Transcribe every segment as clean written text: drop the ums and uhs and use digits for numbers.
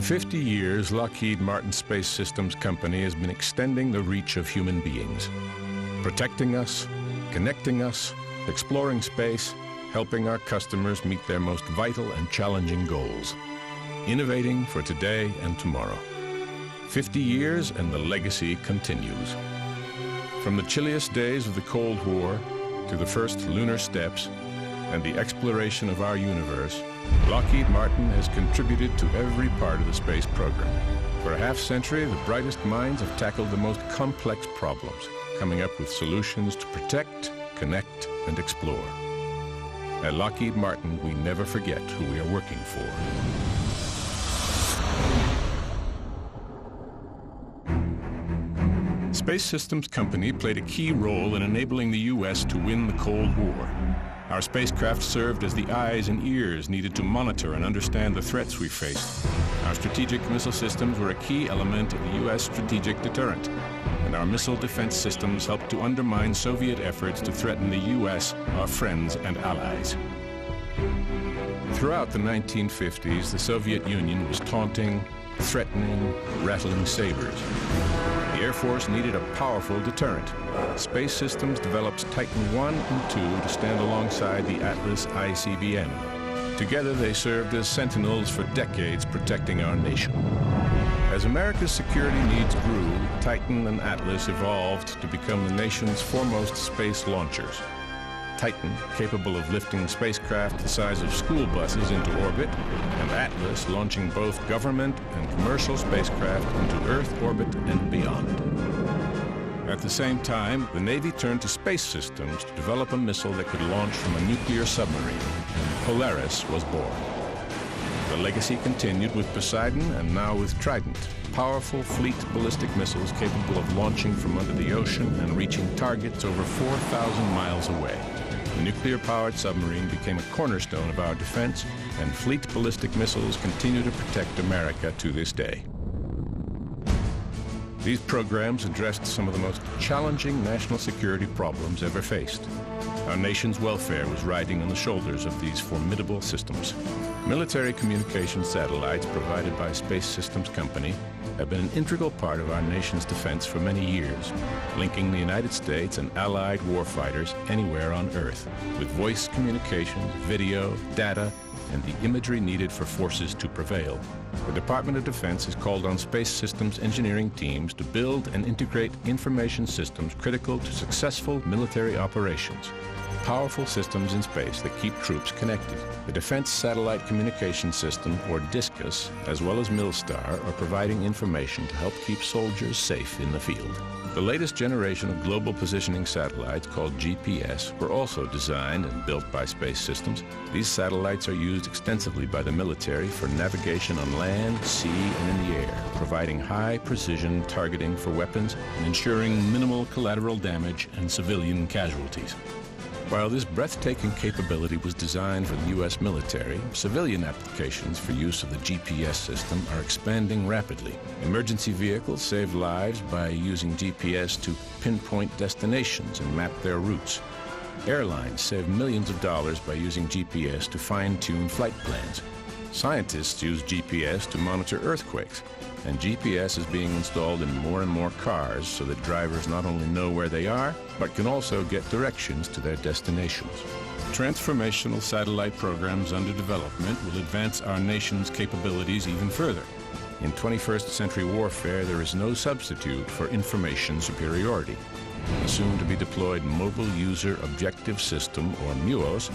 For 50 years, Lockheed Martin Space Systems Company has been extending the reach of human beings, protecting us, connecting us, exploring space, helping our customers meet their most vital and challenging goals, innovating for today and tomorrow. 50 years and the legacy continues. From the chilliest days of the Cold War to the first lunar steps and the exploration of our universe, Lockheed Martin has contributed to every part of the space program. For a half-century, the brightest minds have tackled the most complex problems, coming up with solutions to protect, connect, and explore. At Lockheed Martin, we never forget who we are working for. Space Systems Company played a key role in enabling the U.S. to win the Cold War. Our spacecraft served as the eyes and ears needed to monitor and understand the threats we faced. Our strategic missile systems were a key element of the U.S. strategic deterrent, and our missile defense systems helped to undermine Soviet efforts to threaten the U.S., our friends and allies. Throughout the 1950s, the Soviet Union was taunting, threatening, rattling sabers. The Air Force needed a powerful deterrent. Space Systems developed Titan I and II to stand alongside the Atlas ICBM. Together they served as sentinels for decades, protecting our nation. As America's security needs grew, Titan and Atlas evolved to become the nation's foremost space launchers. Titan, capable of lifting spacecraft the size of school buses into orbit, and Atlas launching both government and commercial spacecraft into Earth orbit and beyond. At the same time, the Navy turned to space systems to develop a missile that could launch from a nuclear submarine, and Polaris was born. The legacy continued with Poseidon and now with Trident, powerful fleet ballistic missiles capable of launching from under the ocean and reaching targets over 4,000 miles away. The nuclear-powered submarine became a cornerstone of our defense, and fleet ballistic missiles continue to protect America to this day. These programs addressed some of the most challenging national security problems ever faced. Our nation's welfare was riding on the shoulders of these formidable systems. Military communication satellites provided by Space Systems Company have been an integral part of our nation's defense for many years, linking the United States and allied warfighters anywhere on Earth, with voice communications, video, data, and the imagery needed for forces to prevail. The Department of Defense has called on space systems engineering teams to build and integrate information systems critical to successful military operations. Powerful systems in space that keep troops connected. The Defense Satellite Communication System, or DISCUS, as well as MILSTAR, are providing information to help keep soldiers safe in the field. The latest generation of global positioning satellites, called GPS, were also designed and built by Space Systems. These satellites are used extensively by the military for navigation on land, sea, and in the air, providing high-precision targeting for weapons and ensuring minimal collateral damage and civilian casualties. While this breathtaking capability was designed for the U.S. military, civilian applications for use of the GPS system are expanding rapidly. Emergency vehicles save lives by using GPS to pinpoint destinations and map their routes. Airlines save millions of dollars by using GPS to fine-tune flight plans. Scientists use GPS to monitor earthquakes, and GPS is being installed in more and more cars so that drivers not only know where they are, but can also get directions to their destinations. Transformational satellite programs under development will advance our nation's capabilities even further. In 21st century warfare, there is no substitute for information superiority. The soon-to-be-deployed Mobile User Objective System, or MUOS,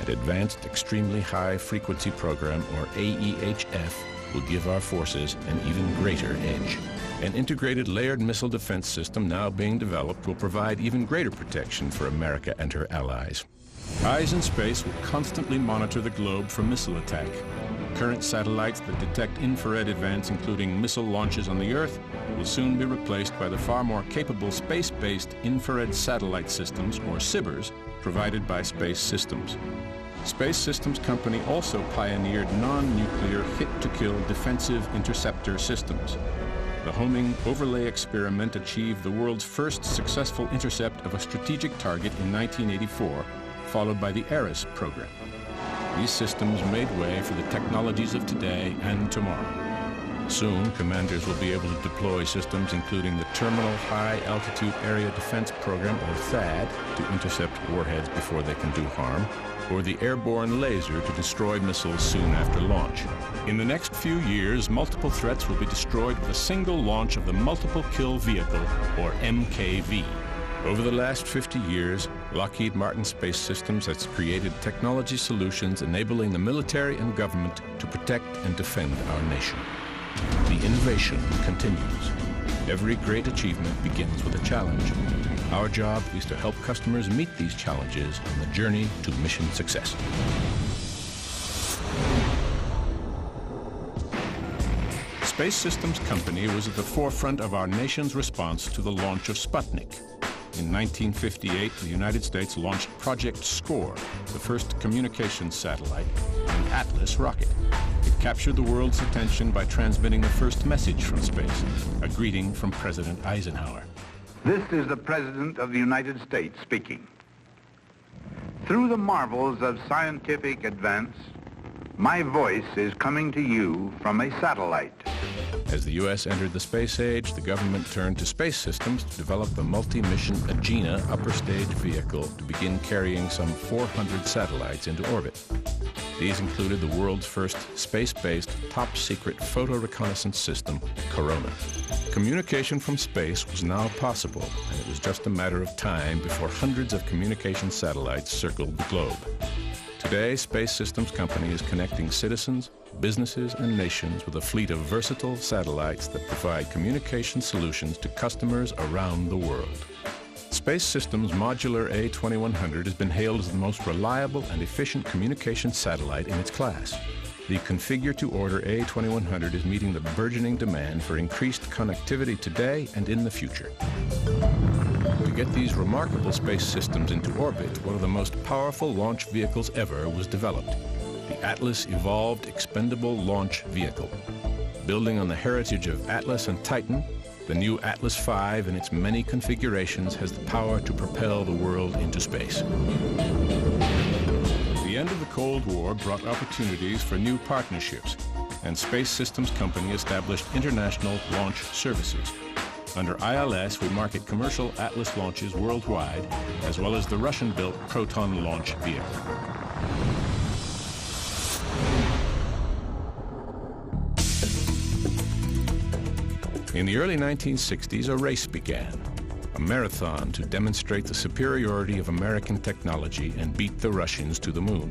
an Advanced Extremely High Frequency Program, or AEHF, will give our forces an even greater edge. An integrated layered missile defense system now being developed will provide even greater protection for America and her allies. Eyes in space will constantly monitor the globe for missile attack. Current satellites that detect infrared events, including missile launches on the Earth, will soon be replaced by the far more capable space-based infrared satellite systems, or SIBRs, provided by Space Systems. Space Systems Company also pioneered non-nuclear hit-to-kill defensive interceptor systems. The homing overlay experiment achieved the world's first successful intercept of a strategic target in 1984, followed by the ARIS program. These systems made way for the technologies of today and tomorrow. Soon, commanders will be able to deploy systems including the Terminal High Altitude Area Defense Program, or THAAD, to intercept warheads before they can do harm, or the airborne laser to destroy missiles soon after launch. In the next few years, multiple threats will be destroyed with a single launch of the Multiple Kill Vehicle, or MKV. Over the last 50 years, Lockheed Martin Space Systems has created technology solutions enabling the military and government to protect and defend our nation. The innovation continues. Every great achievement begins with a challenge. Our job is to help customers meet these challenges on the journey to mission success. Space Systems Company was at the forefront of our nation's response to the launch of Sputnik. In 1958, the United States launched Project SCORE, the first communications satellite, an Atlas rocket. It captured the world's attention by transmitting the first message from space, a greeting from President Eisenhower. This is the President of the United States speaking. Through the marvels of scientific advance, my voice is coming to you from a satellite. As the U.S. entered the space age, the government turned to Space Systems to develop the multi-mission Agena upper stage vehicle to begin carrying some 400 satellites into orbit. These included the world's first space-based, top-secret photo reconnaissance system, Corona. Communication from space was now possible, and it was just a matter of time before hundreds of communication satellites circled the globe. Today, Space Systems Company is connecting citizens, businesses, and nations with a fleet of versatile satellites that provide communication solutions to customers around the world. Space Systems' modular A2100 has been hailed as the most reliable and efficient communication satellite in its class. The configure-to-order A2100 is meeting the burgeoning demand for increased connectivity today and in the future. To get these remarkable space systems into orbit, one of the most powerful launch vehicles ever was developed, the Atlas Evolved Expendable Launch Vehicle. Building on the heritage of Atlas and Titan, the new Atlas V in its many configurations has the power to propel the world into space. The end of the Cold War brought opportunities for new partnerships, and Space Systems Company established international launch services. Under ILS, we market commercial Atlas launches worldwide, as well as the Russian-built Proton launch vehicle. In the early 1960s, a race began, a marathon to demonstrate the superiority of American technology and beat the Russians to the moon.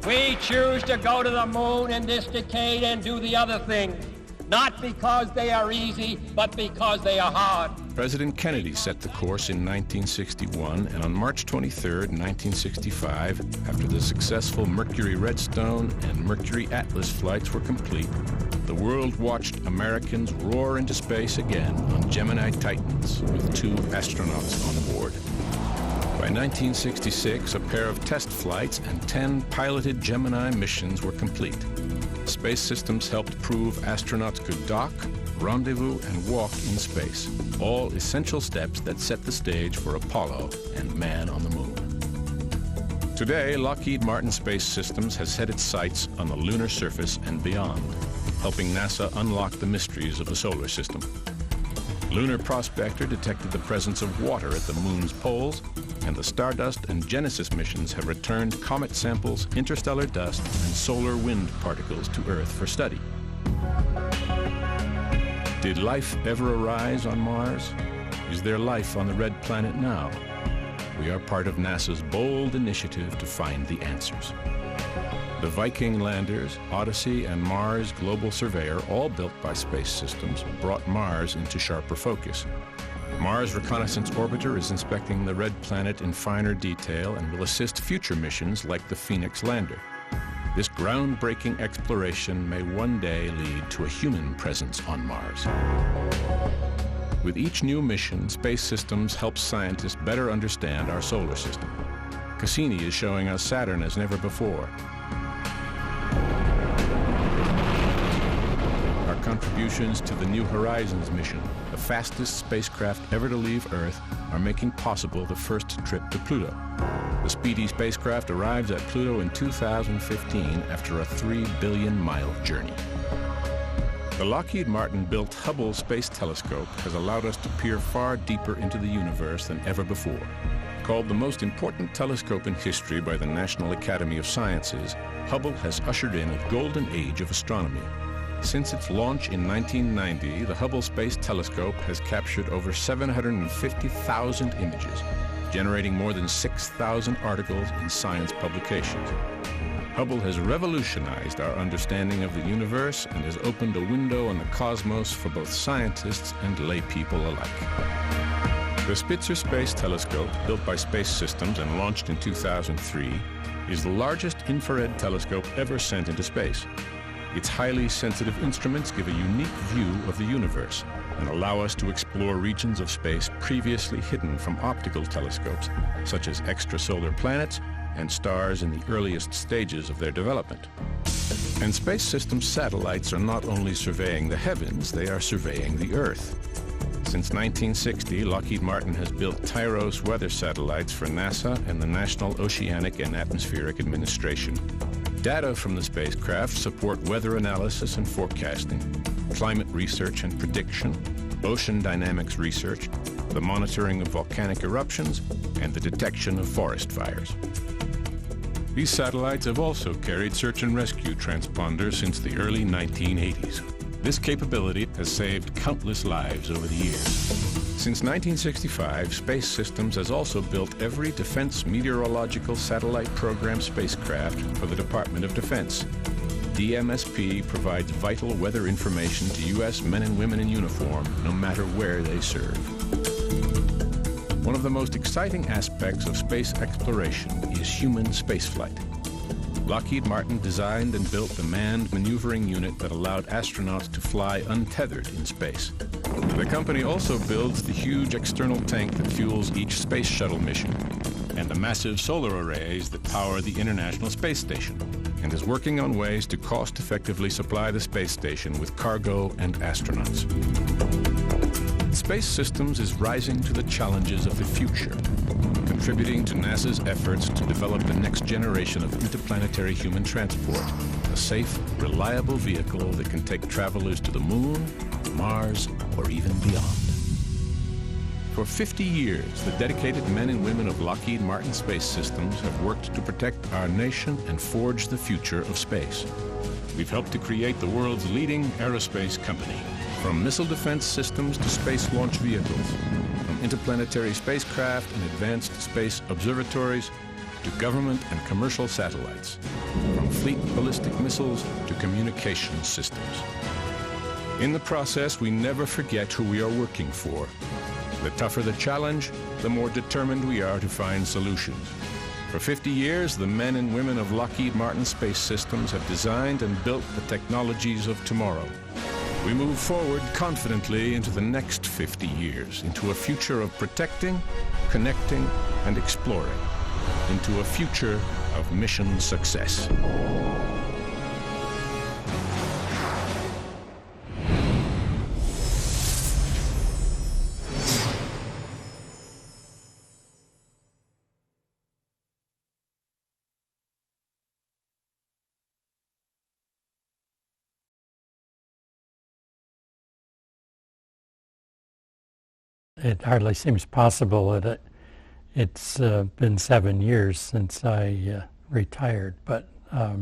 We choose to go to the moon in this decade and do the other things, not because they are easy, but because they are hard. President Kennedy set the course in 1961, and on March 23, 1965, after the successful Mercury Redstone and Mercury Atlas flights were complete, the world watched Americans roar into space again on Gemini Titans with 2 astronauts on board. By 1966, a pair of test flights and 10 piloted Gemini missions were complete. Space Systems helped prove astronauts could dock, rendezvous, and walk in space, all essential steps that set the stage for Apollo and man on the moon. Today, Lockheed Martin Space Systems has set its sights on the lunar surface and beyond, helping NASA unlock the mysteries of the solar system. Lunar Prospector detected the presence of water at the moon's poles, and the Stardust and Genesis missions have returned comet samples, interstellar dust, and solar wind particles to Earth for study. Did life ever arise on Mars? Is there life on the red planet now? We are part of NASA's bold initiative to find the answers. The Viking landers, Odyssey, and Mars Global Surveyor, all built by Space Systems, brought Mars into sharper focus. Mars Reconnaissance Orbiter is inspecting the red planet in finer detail and will assist future missions like the Phoenix lander. This groundbreaking exploration may one day lead to a human presence on Mars. With each new mission, Space Systems helps scientists better understand our solar system. Cassini is showing us Saturn as never before. Our contributions to the New Horizons mission, the fastest spacecraft ever to leave Earth, are making possible the first trip to Pluto. The speedy spacecraft arrives at Pluto in 2015 after a 3 billion-mile journey. The Lockheed Martin built Hubble Space Telescope has allowed us to peer far deeper into the universe than ever before. Called the most important telescope in history by the National Academy of Sciences, Hubble has ushered in a golden age of astronomy. Since its launch in 1990, the Hubble Space Telescope has captured over 750,000 images, generating more than 6,000 articles in science publications. Hubble has revolutionized our understanding of the universe and has opened a window on the cosmos for both scientists and lay people alike. The Spitzer Space Telescope, built by Space Systems and launched in 2003, is the largest infrared telescope ever sent into space. Its highly sensitive instruments give a unique view of the universe and allow us to explore regions of space previously hidden from optical telescopes, such as extrasolar planets and stars in the earliest stages of their development. And Space Systems satellites are not only surveying the heavens, they are surveying the Earth. Since 1960, Lockheed Martin has built TIROS weather satellites for NASA and the National Oceanic and Atmospheric Administration. Data from the spacecraft support weather analysis and forecasting, climate research and prediction, ocean dynamics research, the monitoring of volcanic eruptions, and the detection of forest fires. These satellites have also carried search and rescue transponders since the early 1980s. This capability has saved countless lives over the years. Since 1965, Space Systems has also built every Defense Meteorological Satellite Program spacecraft for the Department of Defense. DMSP provides vital weather information to U.S. men and women in uniform, no matter where they serve. One of the most exciting aspects of space exploration is human spaceflight. Lockheed Martin designed and built the manned maneuvering unit that allowed astronauts to fly untethered in space. The company also builds the huge external tank that fuels each space shuttle mission, and the massive solar arrays that power the International Space Station, and is working on ways to cost-effectively supply the space station with cargo and astronauts. Space Systems is rising to the challenges of the future, contributing to NASA's efforts to develop the next generation of interplanetary human transport, a safe, reliable vehicle that can take travelers to the Moon, Mars, or even beyond. For 50 years, the dedicated men and women of Lockheed Martin Space Systems have worked to protect our nation and forge the future of space. We've helped to create the world's leading aerospace company, from missile defense systems to space launch vehicles, from interplanetary spacecraft and advanced space observatories to government and commercial satellites, from fleet ballistic missiles to communications systems. In the process, we never forget who we are working for. The tougher the challenge, the more determined we are to find solutions. For 50 years, the men and women of Lockheed Martin Space Systems have designed and built the technologies of tomorrow. We move forward confidently into the next 50 years, into a future of protecting, connecting, and exploring, into a future of mission success. It hardly seems possible that it's been 7 years since I retired, but I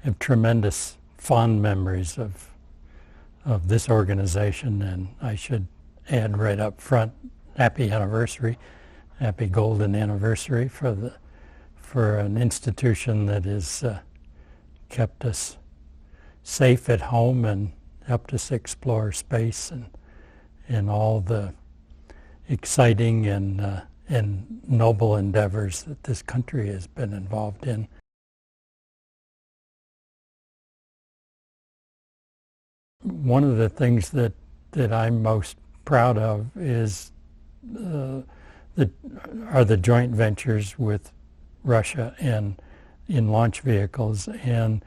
have tremendous fond memories of this organization, and I should add right up front, happy anniversary, happy golden anniversary for an institution that has kept us safe at home and helped us explore space and all the exciting and noble endeavors that this country has been involved in. One of the things that I'm most proud of is are the joint ventures with Russia and in launch vehicles and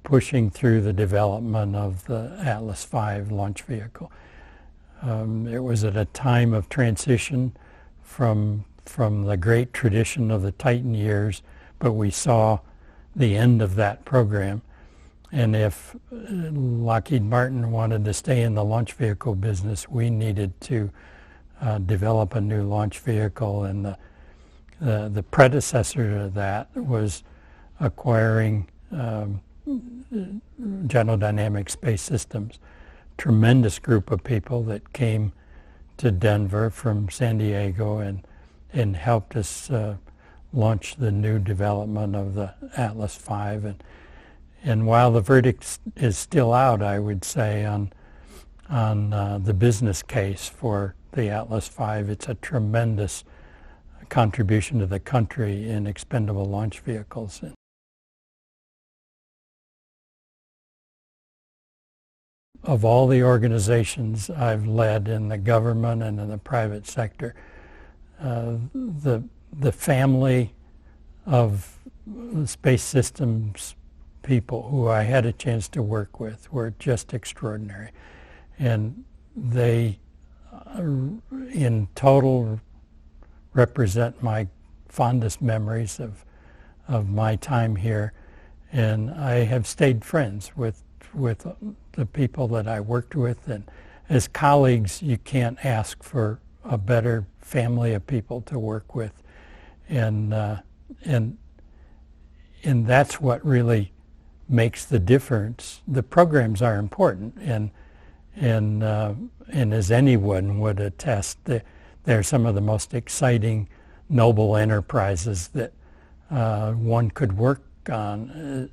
pushing through the development of the Atlas V launch vehicle. It was at a time of transition from the great tradition of the Titan years, but we saw the end of that program. And if Lockheed Martin wanted to stay in the launch vehicle business, we needed to develop a new launch vehicle, and the predecessor to that was acquiring General Dynamics Space Systems. Tremendous group of people that came to Denver from San Diego and helped us launch the new development of the Atlas V. And while the verdict is still out, I would say, on the business case for the Atlas V, it's a tremendous contribution to the country in expendable launch vehicles. Of all the organizations I've led in the government and in the private sector, the family of space systems people who I had a chance to work with were just extraordinary. And they, in total, represent my fondest memories of my time here. And I have stayed friends with the people that I worked with. And as colleagues, you can't ask for a better family of people to work with. And that's what really makes the difference. The programs are important, and as anyone would attest, they're some of the most exciting, noble enterprises that one could work on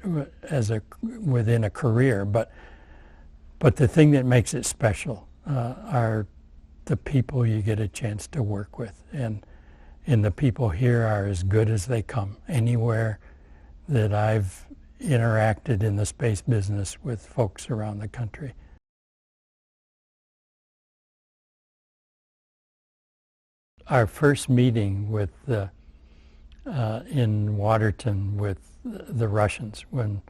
within a career. But the thing that makes it special are the people you get a chance to work with, and the people here are as good as they come anywhere that I've interacted in the space business with folks around the country. Our first meeting with in Waterton with the Russians, when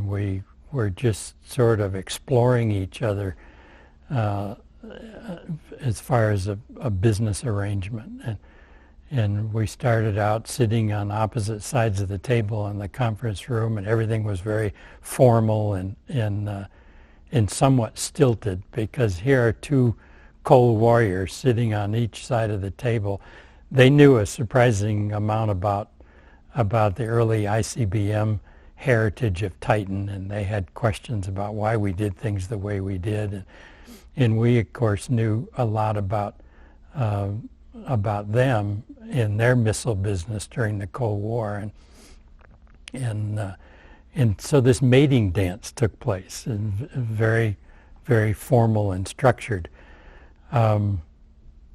we were just sort of exploring each other as far as a business arrangement, and we started out sitting on opposite sides of the table in the conference room, and everything was very formal and somewhat stilted, because here are two Cold Warriors sitting on each side of the table. They knew a surprising amount about the early ICBM heritage of Titan, and they had questions about why we did things the way we did, and we of course knew a lot about them in their missile business during the Cold War, and so this mating dance took place, and very, very formal and structured. And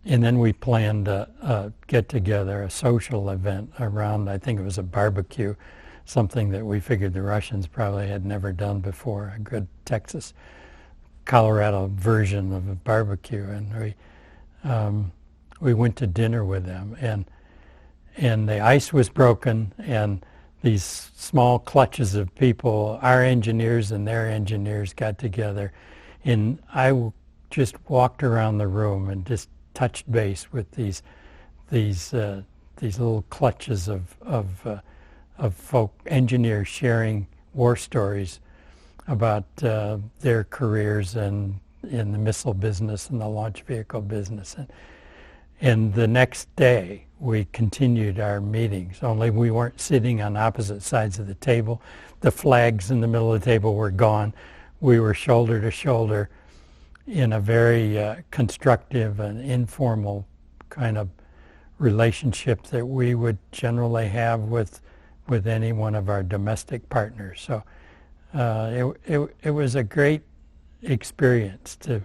then we planned a get-together, a social event around, I think it was a barbecue, something that we figured the Russians probably had never done before, a good Texas, Colorado version of a barbecue. And we went to dinner with them, and the ice was broken, and these small clutches of people, our engineers and their engineers, got together, and I just walked around the room and just touched base with these little clutches of folk engineers sharing war stories about their careers and in the missile business and the launch vehicle business. And the next day we continued our meetings, only we weren't sitting on opposite sides of the table. The flags in the middle of the table were gone. We were shoulder to shoulder in a very constructive and informal kind of relationship that we would generally have with any one of our domestic partners. So it was a great experience to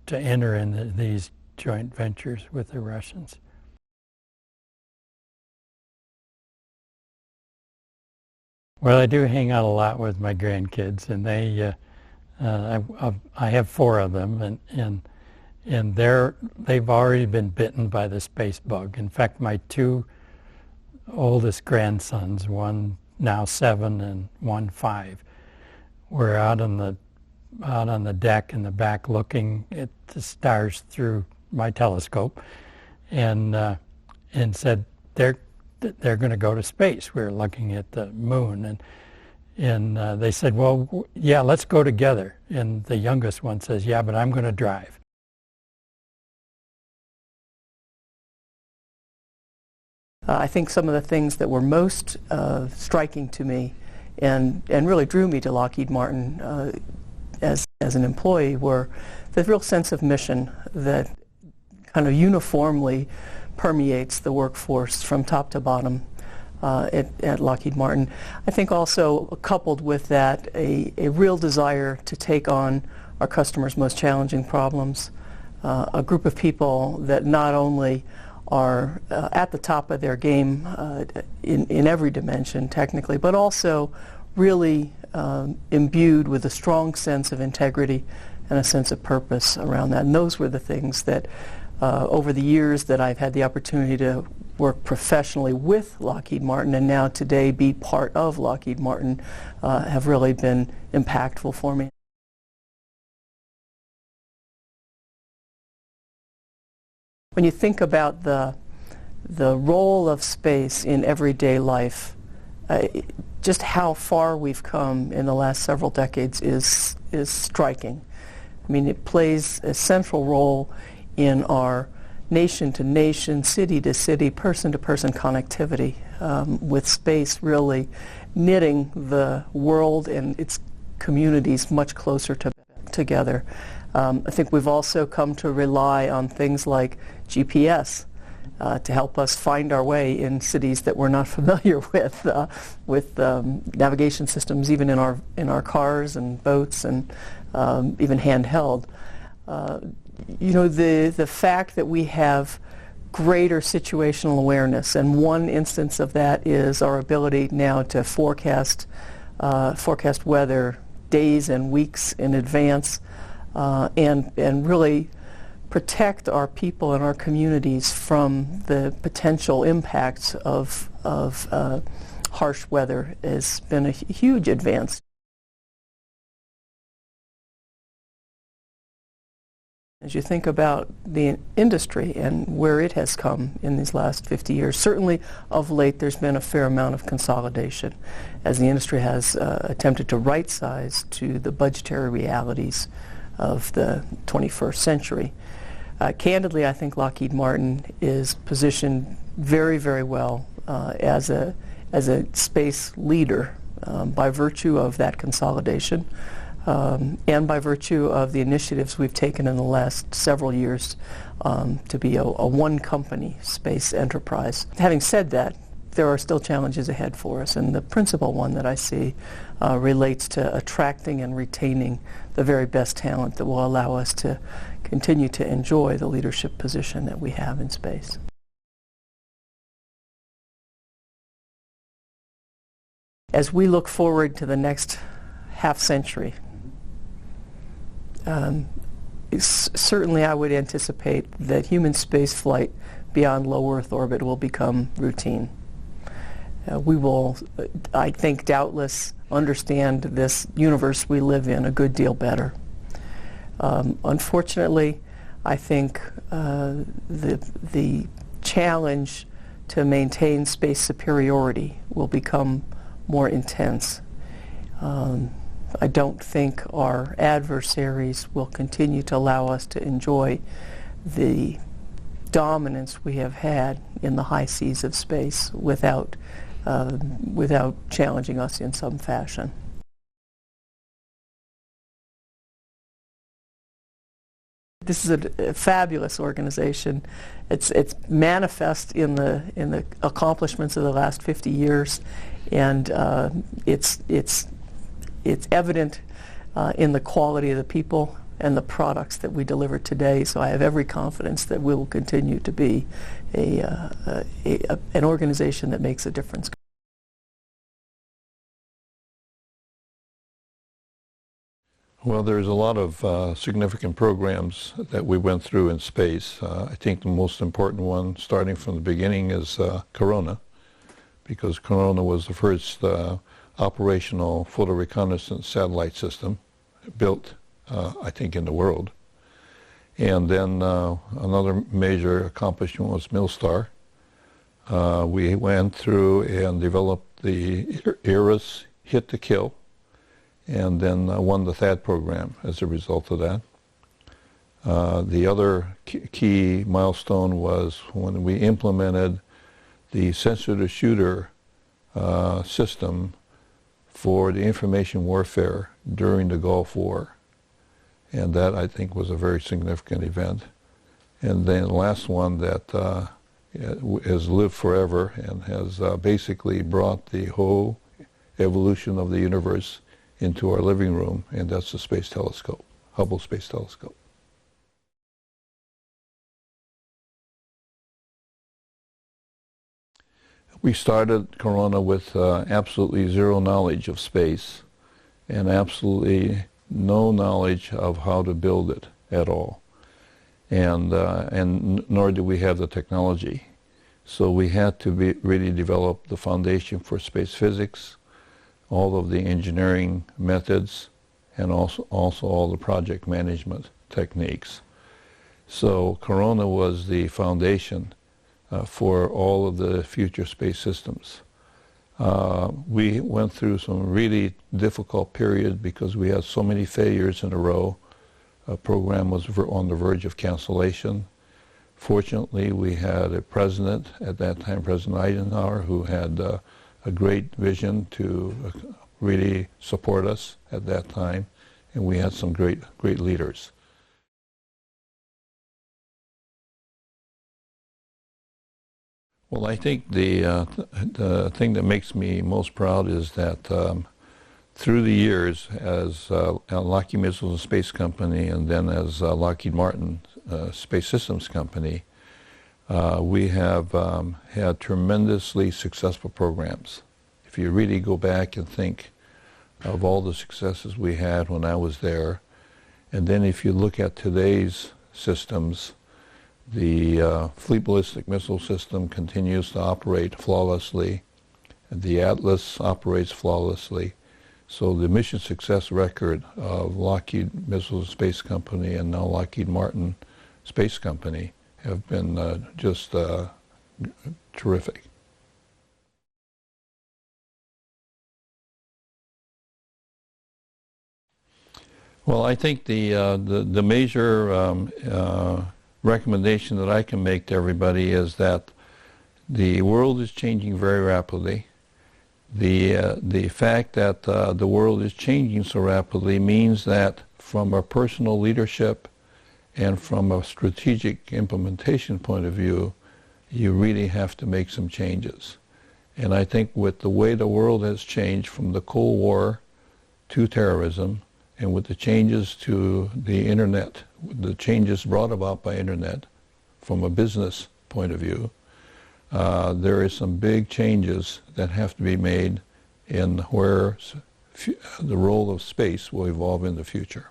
enter into these joint ventures with the Russians. Well, I do hang out a lot with my grandkids, and they I have 4 of them, and they've already been bitten by the space bug. In fact, my 2 oldest grandsons, one now 7 and one 5, were out on the deck in the back looking at the stars through my telescope, and said they're going to go to space. We were looking at the moon, And they said, well, yeah, let's go together. And the youngest one says, yeah, but I'm going to drive. I think some of the things that were most striking to me and really drew me to Lockheed Martin as an employee were the real sense of mission that kind of uniformly permeates the workforce from top to bottom at Lockheed Martin. I think also coupled with that a real desire to take on our customers' most challenging problems, a group of people that not only are at the top of their game in every dimension technically, but also really imbued with a strong sense of integrity and a sense of purpose around that. And those were the things that over the years that I've had the opportunity to work professionally with Lockheed Martin and now today be part of Lockheed Martin have really been impactful for me. When you think about the role of space in everyday life, just how far we've come in the last several decades is striking. I mean, it plays a central role in our nation-to-nation, city-to-city, person-to-person connectivity, with space really knitting the world and its communities much closer together. I think we've also come to rely on things like GPS to help us find our way in cities that we're not familiar with navigation systems, even in our cars and boats and even handheld. You know, the fact that we have greater situational awareness, and one instance of that is our ability now to forecast weather days and weeks in advance, and really protect our people and our communities from the potential impacts of harsh weather has been a huge advance. As you think about the industry and where it has come in these last 50 years, certainly of late there's been a fair amount of consolidation as the industry has attempted to right-size to the budgetary realities of the 21st century. Candidly, I think Lockheed Martin is positioned very, very well as a space leader by virtue of that consolidation. And by virtue of the initiatives we've taken in the last several years to be a one-company space enterprise. Having said that, there are still challenges ahead for us, and the principal one that I see relates to attracting and retaining the very best talent that will allow us to continue to enjoy the leadership position that we have in space. As we look forward to the next half century, certainly I would anticipate that human space flight beyond low Earth orbit will become routine. We will, I think, doubtless understand this universe we live in a good deal better. Unfortunately, I think the challenge to maintain space superiority will become more intense. I don't think our adversaries will continue to allow us to enjoy the dominance we have had in the high seas of space without challenging us in some fashion. This is a fabulous organization. It's manifest in the accomplishments of the last 50 years, and it's evident in the quality of the people and the products that we deliver today. So I have every confidence that we will continue to be an organization that makes a difference. Well, there's a lot of significant programs that we went through in space. I think the most important one, starting from the beginning, is Corona, because Corona was the first operational photo reconnaissance satellite system built, I think, in the world. And then another major accomplishment was MILSTAR. We went through and developed the ERAS hit to kill, and then won the THAAD program as a result of that. The other key milestone was when we implemented the sensor-to-shooter system for the information warfare during the Gulf War. And that, I think, was a very significant event. And then the last one that has lived forever and has basically brought the whole evolution of the universe into our living room, and that's the Space Telescope, Hubble Space Telescope. We started Corona with absolutely zero knowledge of space and absolutely no knowledge of how to build it at all. And nor do we have the technology. So we had to really develop the foundation for space physics, all of the engineering methods, and also all the project management techniques. So Corona was the foundation for all of the future space systems. We went through some really difficult periods because we had so many failures in a row. A program was on the verge of cancellation. Fortunately, we had a president at that time, President Eisenhower, who had a great vision to really support us at that time, and we had some great leaders. Well, I think the thing that makes me most proud is that through the years, as Lockheed Missiles and Space Company, and then as Lockheed Martin Space Systems Company, we have had tremendously successful programs. If you really go back and think of all the successes we had when I was there, and then if you look at today's systems, the Fleet Ballistic Missile System continues to operate flawlessly. The Atlas operates flawlessly. So the mission success record of Lockheed Missiles Space Company and now Lockheed Martin Space Company have been just terrific. Well, I think the major recommendation that I can make to everybody is that the world is changing very rapidly. The fact that the world is changing so rapidly means that from a personal leadership and from a strategic implementation point of view, you really have to make some changes. And I think with the way the world has changed from the Cold War to terrorism, and with the changes to the internet, the changes brought about by internet from a business point of view, there is some big changes that have to be made in where the role of space will evolve in the future.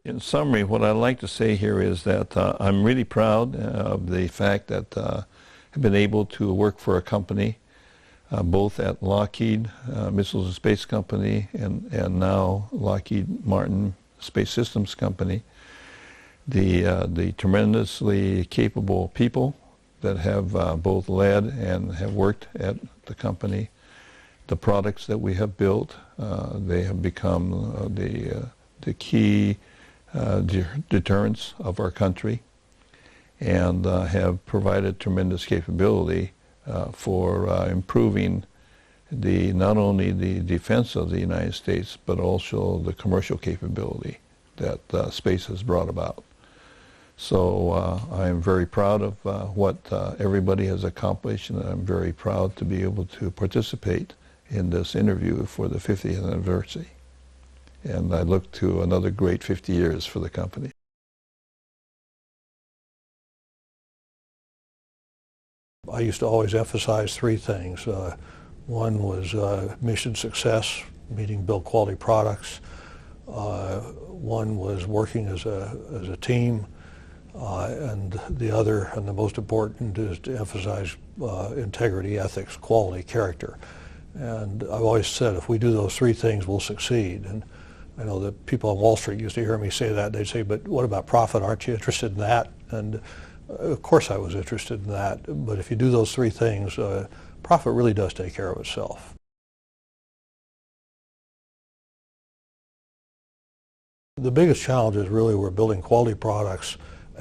In summary, what I'd like to say here is that I'm really proud of the fact that I've been able to work for a company both at Lockheed Missiles and Space Company and now Lockheed Martin Space Systems Company. The tremendously capable people that have both led and have worked at the company, the products that we have built, they have become the key deterrents of our country and have provided tremendous capability for improving not only the defense of the United States, but also the commercial capability that space has brought about. So I am very proud of what everybody has accomplished, and I'm very proud to be able to participate in this interview for the 50th anniversary. And I look to another great 50 years for the company. I used to always emphasize three things. One was mission success, meaning build quality products. One was working as a team, and the other, and the most important, is to emphasize integrity, ethics, quality, character. And I've always said if we do those three things, we'll succeed. And I know that people on Wall Street used to hear me say that. They'd say, but what about profit? Aren't you interested in that? And Of course I was interested in that, but if you do those three things, profit really does take care of itself. The biggest challenges really were building quality products,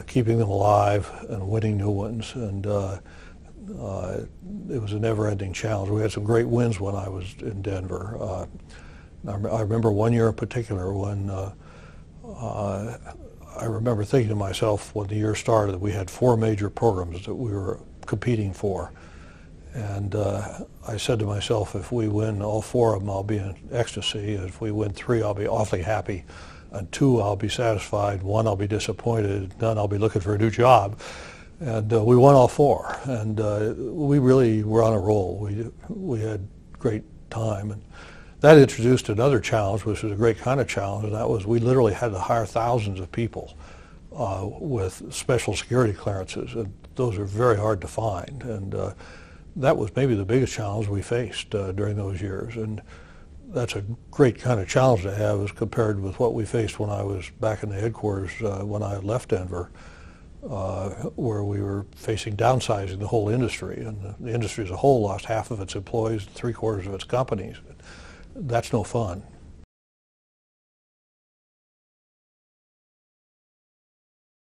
keeping them alive, and winning new ones. And it was a never-ending challenge. We had some great wins when I was in Denver. I remember one year in particular when I remember thinking to myself when the year started that we had 4 major programs that we were competing for. And I said to myself, if we win all 4 of them, I'll be in ecstasy. If we win 3, I'll be awfully happy. And 2, I'll be satisfied. 1, I'll be disappointed. None, I'll be looking for a new job. And we won all 4. And we really were on a roll. We had great time. And that introduced another challenge, which was a great kind of challenge, and that was we literally had to hire thousands of people with special security clearances. And those are very hard to find. And that was maybe the biggest challenge we faced during those years. And that's a great kind of challenge to have as compared with what we faced when I was back in the headquarters when I left Denver, where we were facing downsizing the whole industry. And the industry as a whole lost half of its employees, 3/4 of its companies. That's no fun.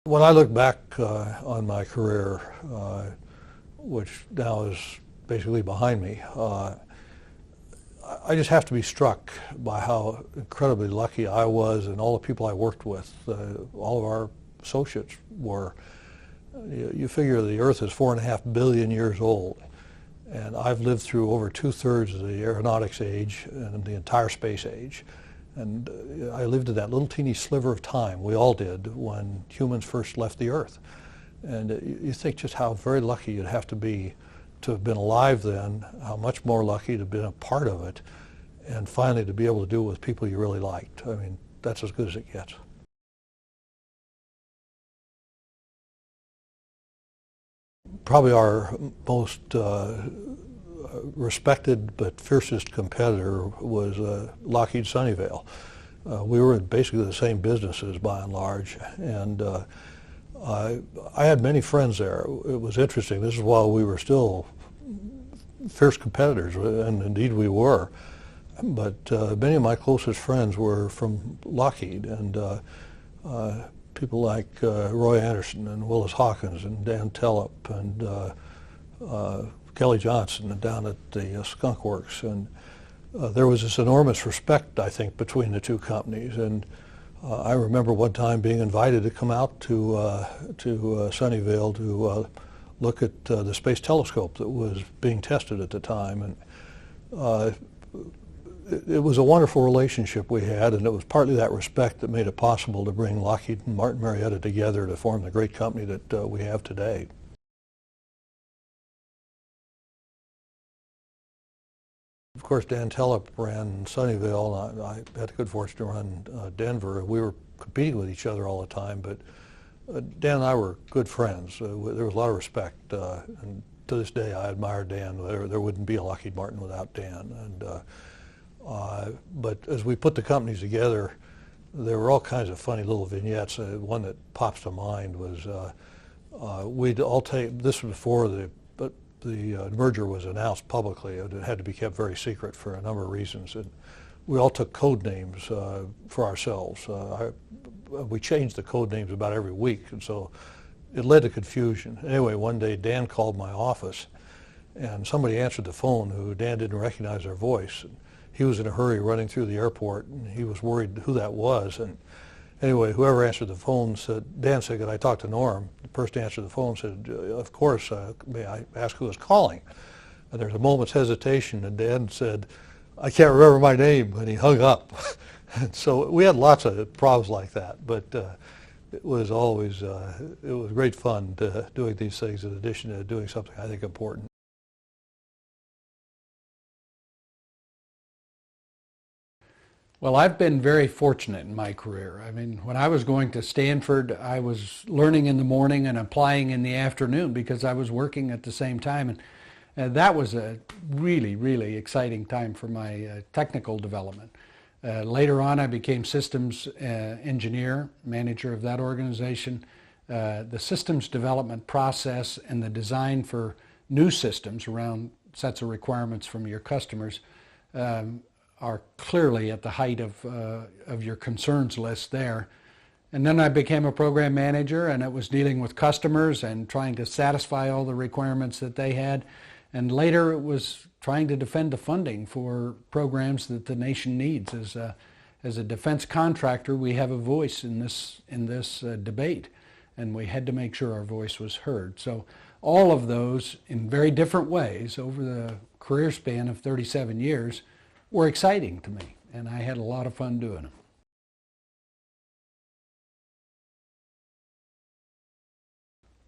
When I look back on my career, which now is basically behind me, I just have to be struck by how incredibly lucky I was and all the people I worked with. All of our associates were. You figure the Earth is 4.5 billion years old, and I've lived through over 2/3 of the aeronautics age and the entire space age. And I lived in that little teeny sliver of time, we all did, when humans first left the Earth. And you think just how very lucky you'd have to be to have been alive then, how much more lucky to have been a part of it, and finally to be able to do it with people you really liked. I mean, that's as good as it gets. Probably our most respected but fiercest competitor was Lockheed Sunnyvale. We were in basically the same businesses by and large, and I had many friends there. It was interesting. This is while we were still fierce competitors, and indeed we were. But many of my closest friends were from Lockheed, and people like Roy Anderson and Willis Hawkins and Dan Tellep and Kelly Johnson down at the Skunk Works. And there was this enormous respect, I think, between the two companies. And I remember one time being invited to come out to Sunnyvale to look at the space telescope that was being tested at the time. And it was a wonderful relationship we had, and it was partly that respect that made it possible to bring Lockheed and Martin Marietta together to form the great company that we have today. Of course, Dan Tellep ran Sunnyvale, and I had the good fortune to run Denver. We were competing with each other all the time, but Dan and I were good friends. There was a lot of respect, and to this day I admire Dan. There wouldn't be a Lockheed Martin without Dan. And but as we put the companies together, there were all kinds of funny little vignettes. One that pops to mind was we'd all take, this was before the merger was announced publicly. It had to be kept very secret for a number of reasons. And we all took code names for ourselves. We changed the code names about every week, and so it led to confusion. Anyway, one day Dan called my office, and somebody answered the phone who Dan didn't recognize their voice. He was in a hurry running through the airport, and he was worried who that was. And anyway, whoever answered the phone said, Dan said, could I talk to Norm? The person who answered the phone said, of course, may I ask who was calling? And there was a moment's hesitation, and Dan said, I can't remember my name, and he hung up. And so we had lots of problems like that, but it was always, it was great fun doing these things in addition to doing something I think important. Well, I've been very fortunate in my career. I mean, when I was going to Stanford, I was learning in the morning and applying in the afternoon because I was working at the same time. And that was a really, really exciting time for my technical development. Later on, I became systems engineer, manager of that organization. The systems development process and the design for new systems around sets of requirements from your customers are clearly at the height of your concerns list there. And then I became a program manager, and it was dealing with customers and trying to satisfy all the requirements that they had. And later it was trying to defend the funding for programs that the nation needs. As a defense contractor, we have a voice in this debate, and we had to make sure our voice was heard. So all of those, in very different ways, over the career span of 37 years, were exciting to me, and I had a lot of fun doing them.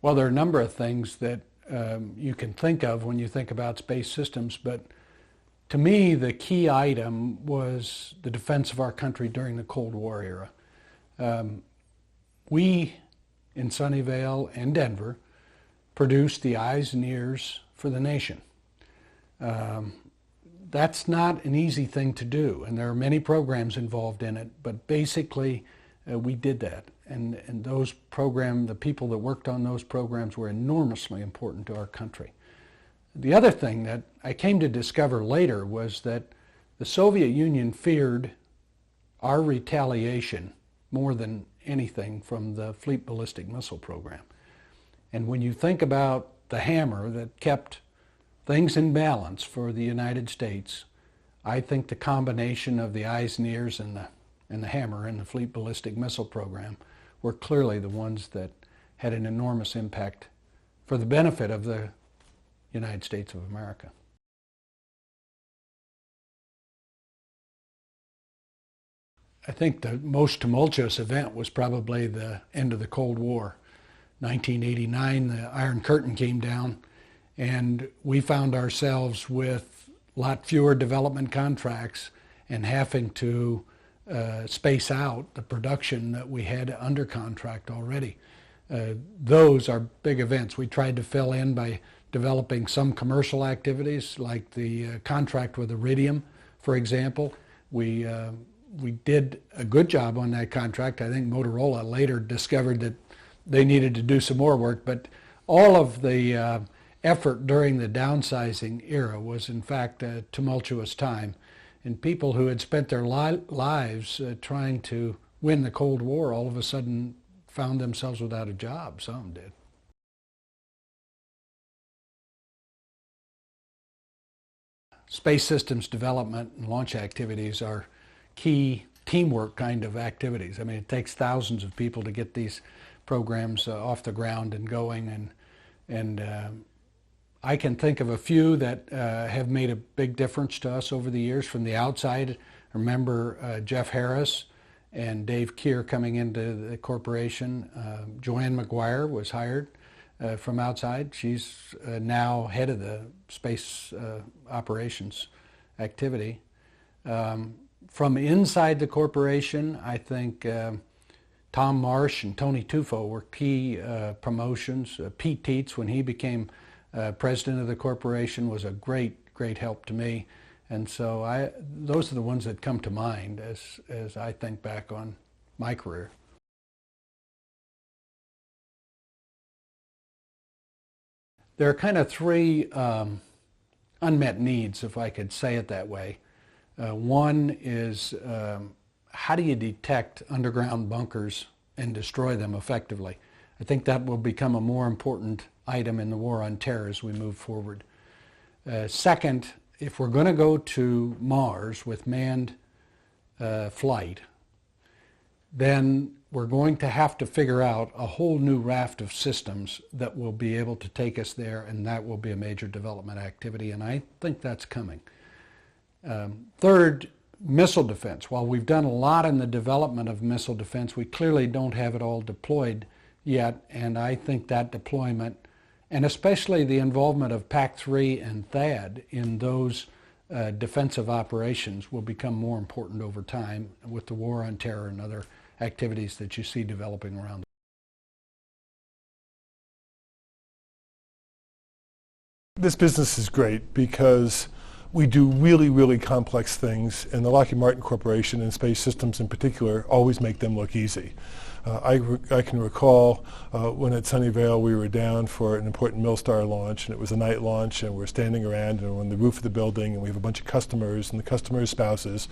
Well, there are a number of things that you can think of when you think about space systems, but to me, the key item was the defense of our country during the Cold War era. We, in Sunnyvale and Denver, produced the eyes and ears for the nation. That's not an easy thing to do, and there are many programs involved in it, but basically we did that. And those programs, the people that worked on those programs were enormously important to our country. The other thing that I came to discover later was that the Soviet Union feared our retaliation more than anything from the Fleet Ballistic Missile program. And when you think about the hammer that kept things in balance for the United States, I think the combination of the eyes and ears and the hammer in the Fleet Ballistic Missile program were clearly the ones that had an enormous impact for the benefit of the United States of America. I think the most tumultuous event was probably the end of the Cold War. 1989, the Iron Curtain came down, and we found ourselves with a lot fewer development contracts and having to space out the production that we had under contract already. Those are big events. We tried to fill in by developing some commercial activities, like the contract with Iridium, for example. We did a good job on that contract. I think Motorola later discovered that they needed to do some more work, but all of the effort during the downsizing era was in fact a tumultuous time. And people who had spent their lives trying to win the Cold War all of a sudden found themselves without a job. Some did. Space systems development and launch activities are key teamwork kind of activities. I mean, it takes thousands of people to get these programs off the ground and going, and I can think of a few that have made a big difference to us over the years from the outside. I remember Jeff Harris and Dave Keir coming into the corporation. Joanne McGuire was hired from outside. She's now head of the space operations activity. From inside the corporation, I think Tom Marsh and Tony Tufo were key promotions. Pete Teets, when he became president of the corporation, was a great help to me. And so those are the ones that come to mind as I think back on my career. There are kind of three unmet needs, if I could say it that way. One is how do you detect underground bunkers and destroy them effectively? I think that will become a more important item in the war on terror as we move forward. Second, if we're going to go to Mars with manned flight, then we're going to have to figure out a whole new raft of systems that will be able to take us there, and that will be a major development activity, and I think that's coming. Third, missile defense. While we've done a lot in the development of missile defense, we clearly don't have it all deployed yet, and I think that deployment, and especially the involvement of PAC-3 and THAAD in those defensive operations, will become more important over time with the war on terror and other activities that you see developing around. This business is great because we do really complex things, and the Lockheed Martin Corporation and Space Systems in particular always make them look easy. I can recall when at Sunnyvale we were down for an important Millstar launch, and it was a night launch, and we're standing around and we're on the roof of the building, and we have a bunch of customers and the customers' spouses,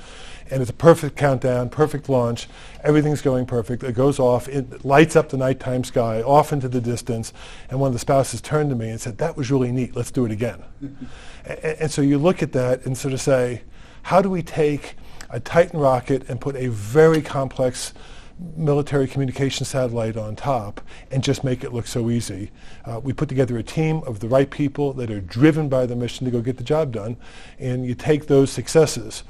and it's a perfect countdown, perfect launch, everything's going perfect, it goes off, it lights up the nighttime sky off into the distance, and one of the spouses turned to me and said, "That was really neat, let's do it again." And so you look at that and sort of say, how do we take a Titan rocket and put a very complex military communication satellite on top and just make it look so easy? We put together a team of the right people that are driven by the mission to go get the job done, and you take those successes.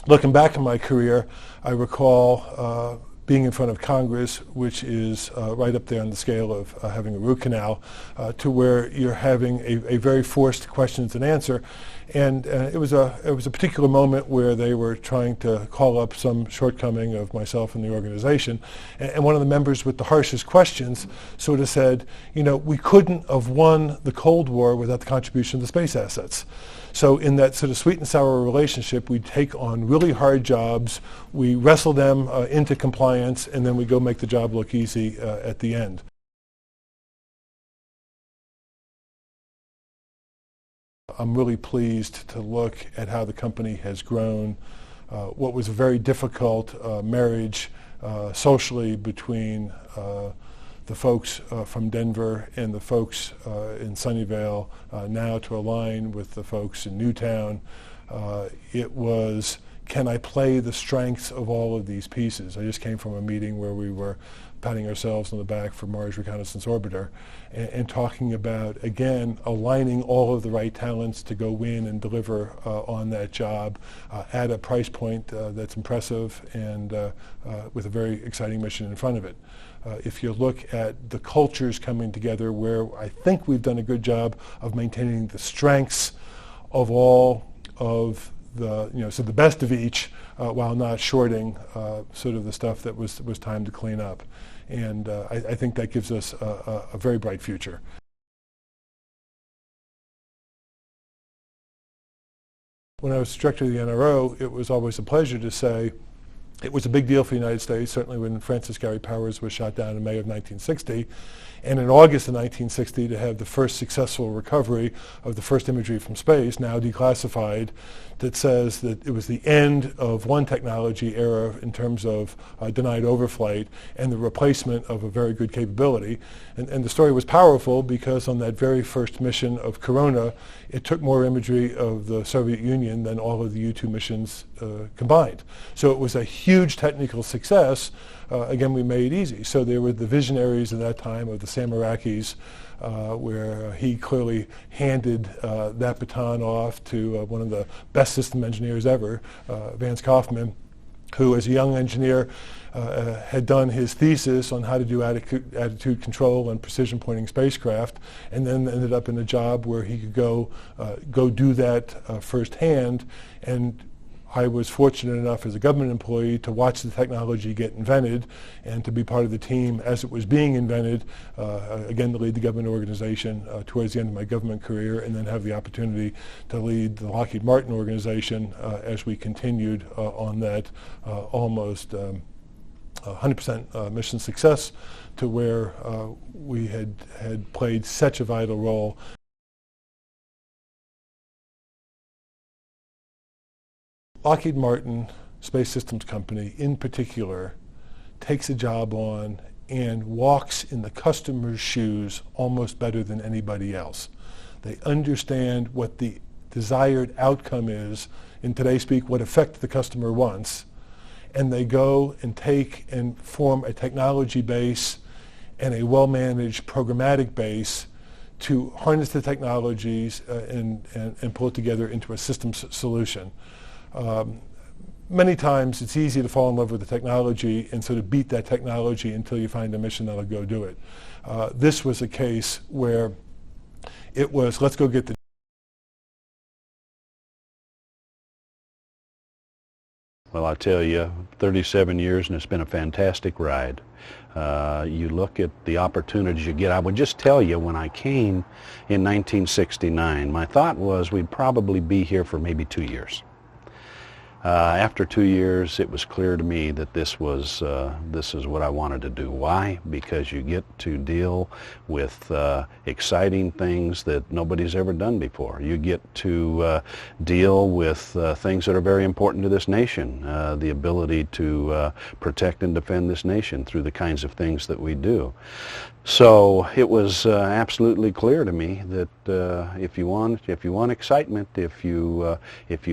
Looking back in my career, I recall being in front of Congress, which is right up there on the scale of having a root canal, to where you're having a very forced questions and answer. And it was a particular moment where they were trying to call up some shortcoming of myself and the organization. And one of the members with the harshest questions sort of said, you know, we couldn't have won the Cold War without the contribution of the space assets. So in that sort of sweet and sour relationship, we take on really hard jobs, we wrestle them into compliance, and then we go make the job look easy at the end. I'm really pleased to look at how the company has grown. What was a very difficult marriage socially between the folks from Denver and the folks in Sunnyvale, now to align with the folks in Newtown. It was, can I play the strengths of all of these pieces? I just came from a meeting where we were patting ourselves on the back for Mars Reconnaissance Orbiter and talking about, again, aligning all of the right talents to go win and deliver on that job at a price point that's impressive and with a very exciting mission in front of it. If you look at the cultures coming together, where I think we've done a good job of maintaining the strengths of all of the, you know, so the best of each, while not shorting sort of the stuff that was time to clean up. And I think that gives us a very bright future. When I was director of the NRO, it was always a pleasure to say, it was a big deal for the United States, certainly when Francis Gary Powers was shot down in May of 1960, and in August of 1960 to have the first successful recovery of the first imagery from space, now declassified, that says that it was the end of one technology era in terms of denied overflight and the replacement of a very good capability. And the story was powerful because on that very first mission of Corona, it took more imagery of the Soviet Union than all of the U-2 missions combined. So it was a huge technical success. Again, we made it easy. So there were the visionaries at that time of the Samarakis, where he clearly handed that baton off to one of the best system engineers ever, Vance Kaufman, who as a young engineer had done his thesis on how to do attitude control and precision pointing spacecraft, and then ended up in a job where he could go do that firsthand. And I was fortunate enough as a government employee to watch the technology get invented and to be part of the team as it was being invented, again to lead the government organization towards the end of my government career, and then have the opportunity to lead the Lockheed Martin organization as we continued on that almost 100% mission success to where we had played such a vital role. Lockheed Martin Space Systems Company in particular takes a job on and walks in the customer's shoes almost better than anybody else. They understand what the desired outcome is, in today's speak, what effect the customer wants, and they go and take and form a technology base and a well-managed programmatic base to harness the technologies and pull it together into a systems solution. Many times it's easy to fall in love with the technology and sort of beat that technology until you find a mission that'll go do it. This was a case where it was, let's go get the Well, I tell you, 37 years and it's been a fantastic ride. You look at the opportunities you get. I would just tell you, when I came in 1969, my thought was we'd probably be here for maybe 2 years. After 2 years, it was clear to me that this is what I wanted to do. Why? Because you get to deal with exciting things that nobody's ever done before. You get to deal with things that are very important to this nation, the ability to protect and defend this nation through the kinds of things that we do. So it was absolutely clear to me that if you want excitement, if you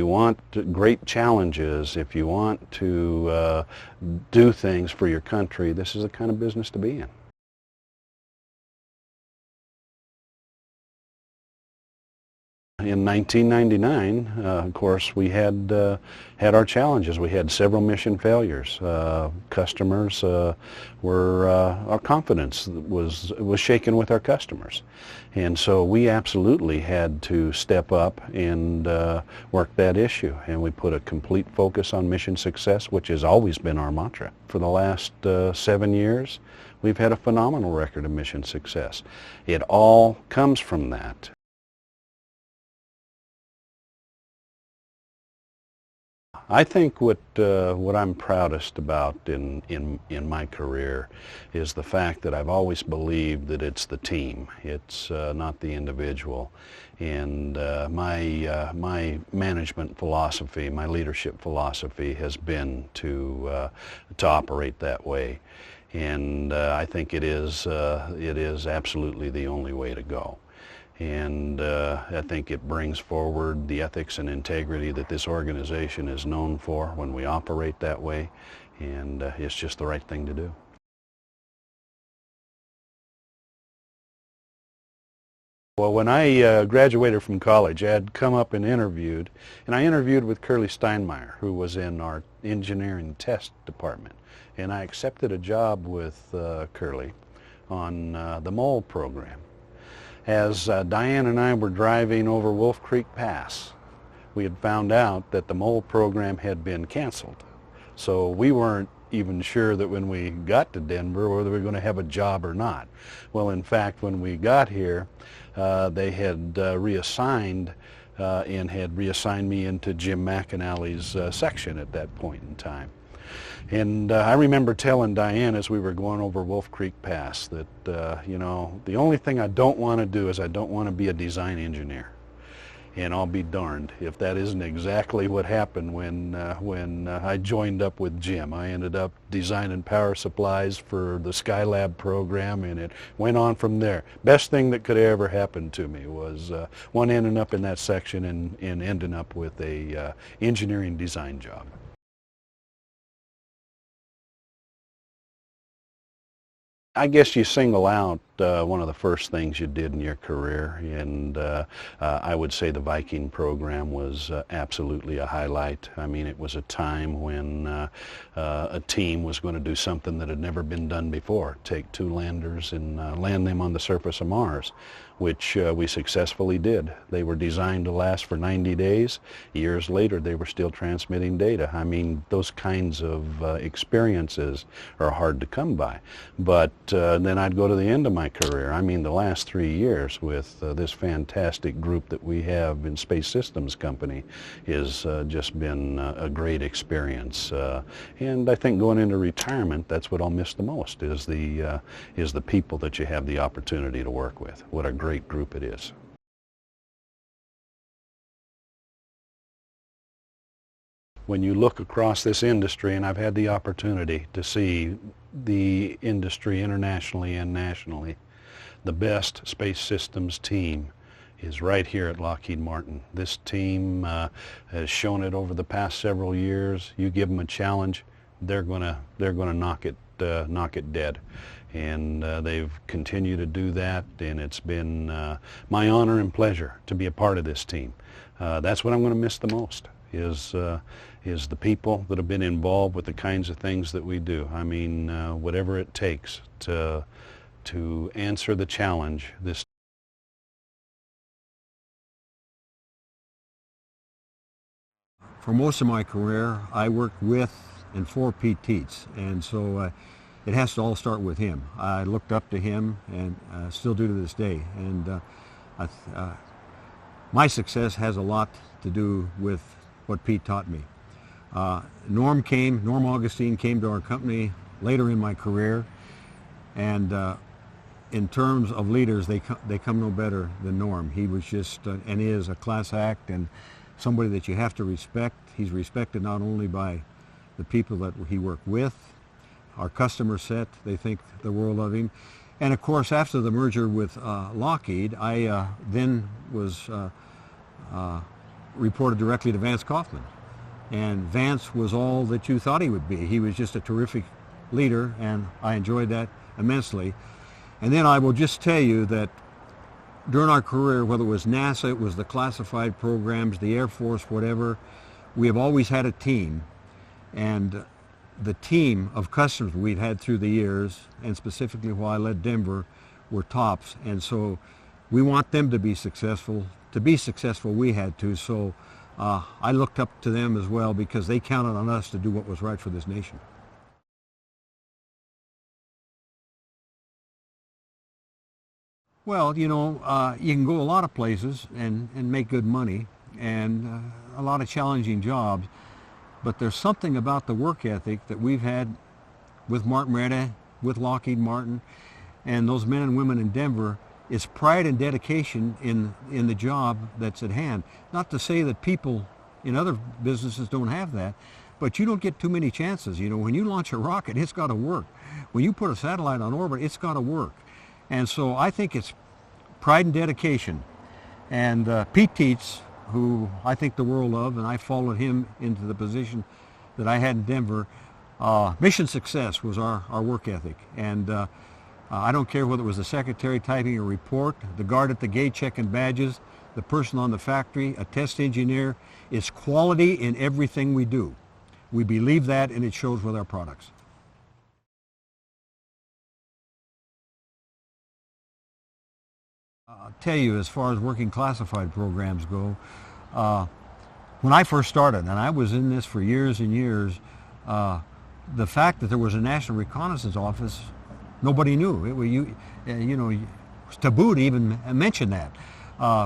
want great challenges, if you want to do things for your country, this is the kind of business to be in. In 1999, of course, we had our challenges. We had several mission failures. Customers our confidence was shaken with our customers, and so we absolutely had to step up and work that issue. And we put a complete focus on mission success, which has always been our mantra. For the last 7 years, we've had a phenomenal record of mission success. It all comes from that. I think what I'm proudest about in my career is the fact that I've always believed that it's the team, it's not the individual. And my management philosophy, my leadership philosophy has been to operate that way. And I think it is absolutely the only way to go. And I think it brings forward the ethics and integrity that this organization is known for when we operate that way, and it's just the right thing to do. Well, when I graduated from college, I had come up and I interviewed with Curly Steinmeier, who was in our engineering test department, and I accepted a job with Curly on the MOLE program. As Diane and I were driving over Wolf Creek Pass, we had found out that the MOLE program had been canceled. So we weren't even sure that when we got to Denver whether we were going to have a job or not. Well, in fact, when we got here, they had reassigned me into Jim McAnally's section at that point in time. And I remember telling Diane as we were going over Wolf Creek Pass that, the only thing I don't want to do is I don't want to be a design engineer. And I'll be darned if that isn't exactly what happened when I joined up with Jim. I ended up designing power supplies for the Skylab program, and it went on from there. Best thing that could ever happen to me was one ending up in that section and ending up with a engineering design job. I guess you single out one of the first things you did in your career, and I would say the Viking program was absolutely a highlight. I mean, it was a time when a team was going to do something that had never been done before, take two landers and land them on the surface of Mars, which we successfully did. They were designed to last for 90 days. Years later, they were still transmitting data. I mean, those kinds of experiences are hard to come by. But then I'd go to the end of my career. I mean, the last 3 years with this fantastic group that we have in Space Systems Company has just been a great experience. And I think going into retirement, that's what I'll miss the most, is the people that you have the opportunity to work with. What a great group it is. When you look across this industry, and I've had the opportunity to see the industry internationally and nationally, the best space systems team is right here at Lockheed Martin. This team has shown it over the past several years. You give them a challenge, they're gonna knock it dead. And they've continued to do that, and it's been my honor and pleasure to be a part of this team. That's what I'm going to miss the most, is the people that have been involved with the kinds of things that we do. I mean, whatever it takes to answer the challenge. For most of my career, I worked with and for Pete Teets, and so it has to all start with him. I looked up to him, and still do to this day. And my success has a lot to do with what Pete taught me. Norm Augustine came to our company later in my career, and in terms of leaders, they come no better than Norm. He was just and is a class act and somebody that you have to respect. He's respected not only by the people that he worked with, our customer set, they think the world of him. And of course, after the merger with Lockheed, I then was reported directly to Vance Kaufman. And Vance was all that you thought he would be. He was just a terrific leader, and I enjoyed that immensely. And then I will just tell you that during our career, whether it was NASA, it was the classified programs, the Air Force, whatever, we have always had a team. And the team of customers we've had through the years, and specifically while I led Denver, were tops. And so we want them to be successful. To be successful, we had to. So I looked up to them as well because they counted on us to do what was right for this nation. Well, you know, you can go a lot of places and make good money and a lot of challenging jobs, but there's something about the work ethic that we've had with Martin Marietta, with Lockheed Martin, and those men and women in Denver. It's pride and dedication in the job that's at hand. Not to say that people in other businesses don't have that, but you don't get too many chances. You know, when you launch a rocket, it's got to work. When you put a satellite on orbit, it's got to work. And so I think it's pride and dedication. And Pete Teets, who I think the world of, and I followed him into the position that I had in Denver, mission success was our work ethic. And I don't care whether it was the secretary typing a report, the guard at the gate checking badges, the person on the factory, a test engineer. It's quality in everything we do. We believe that, and it shows with our products. I'll tell you, as far as working classified programs go, when I first started, and I was in this for years and years, the fact that there was a National Reconnaissance Office, nobody knew. You know, it's taboo to even mention that.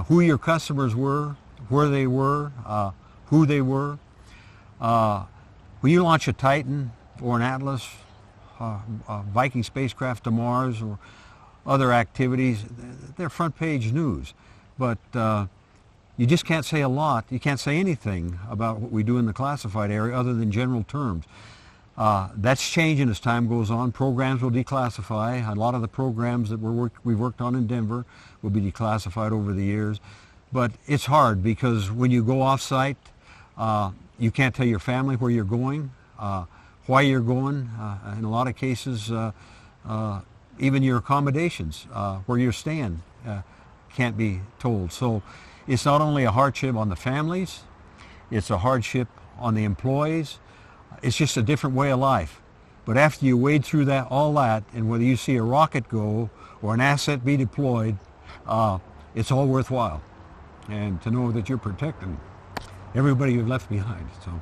Who your customers were, where they were, who they were. When you launch a Titan or an Atlas, a Viking spacecraft to Mars, or other activities, they're front page news. But you just can't say a lot. You can't say anything about what we do in the classified area other than general terms. That's changing as time goes on. Programs will declassify. A lot of the programs that we've worked on in Denver will be declassified over the years. But it's hard because when you go off-site, you can't tell your family where you're going, why you're going. In a lot of cases, even your accommodations, where you're staying, can't be told. So it's not only a hardship on the families, it's a hardship on the employees. It's just a different way of life. But after you wade through all that, and whether you see a rocket go or an asset be deployed, it's all worthwhile. And to know that you're protecting everybody you've left behind. So,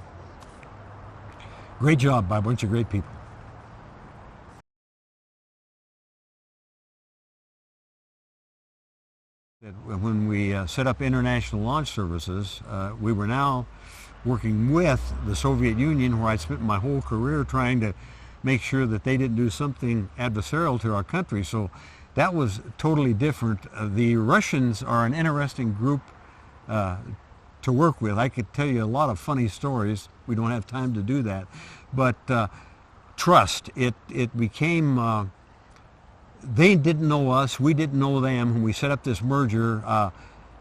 great job by a bunch of great people. When we set up international launch services, we were now working with the Soviet Union, where I'd spent my whole career trying to make sure that they didn't do something adversarial to our country. So that was totally different. The Russians are an interesting group to work with. I could tell you a lot of funny stories. We don't have time to do that. But trust, it became, they didn't know us, we didn't know them. When we set up this merger,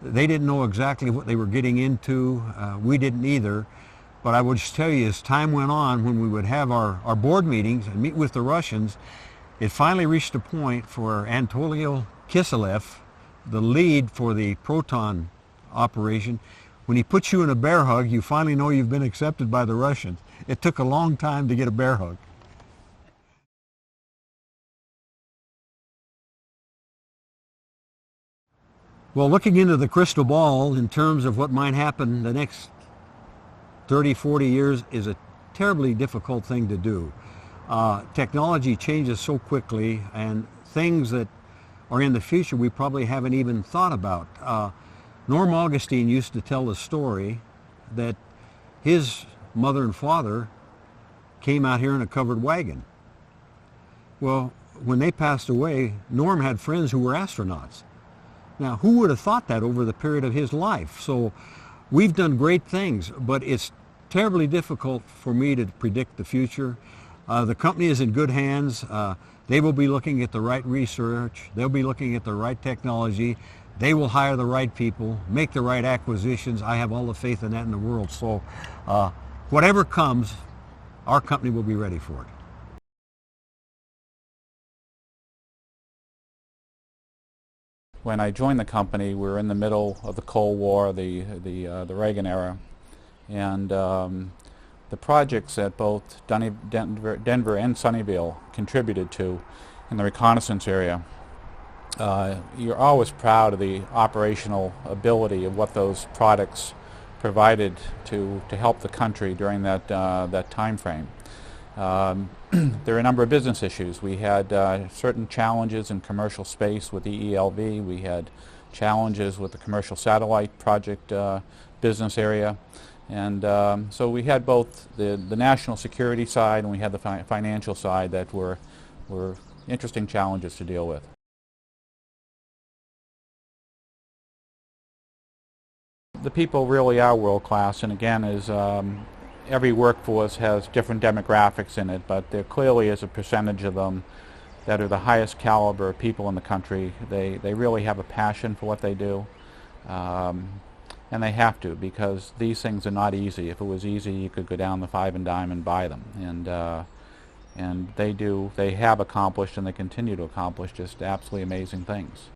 they didn't know exactly what they were getting into. We didn't either. But I would just tell you, as time went on, when we would have our board meetings and meet with the Russians, it finally reached a point for Anatoliy Kiselev, the lead for the Proton operation. When he puts you in a bear hug, you finally know you've been accepted by the Russians. It took a long time to get a bear hug. Well, looking into the crystal ball in terms of what might happen the next 30, 40 years is a terribly difficult thing to do. Technology changes so quickly, and things that are in the future we probably haven't even thought about. Norm Augustine used to tell the story that his mother and father came out here in a covered wagon. Well, when they passed away, Norm had friends who were astronauts. Now, who would have thought that over the period of his life? So we've done great things, but it's terribly difficult for me to predict the future. The company is in good hands. They will be looking at the right research. They'll be looking at the right technology. They will hire the right people, make the right acquisitions. I have all the faith in that in the world. So whatever comes, our company will be ready for it. When I joined the company, we were in the middle of the Cold War, the Reagan era, and the projects that both Denver and Sunnyvale contributed to in the reconnaissance area, you're always proud of the operational ability of what those products provided to help the country during that time frame. There are a number of business issues. We had certain challenges in commercial space with EELV. We had challenges with the commercial satellite project business area. And so we had both the national security side and we had the financial side that were interesting challenges to deal with. The people really are world class, and again, every workforce has different demographics in it, but there clearly is a percentage of them that are the highest caliber people in the country. They really have a passion for what they do, and they have to, because these things are not easy. If it was easy, you could go down the five and dime and buy them, and they do. They have accomplished and they continue to accomplish just absolutely amazing things.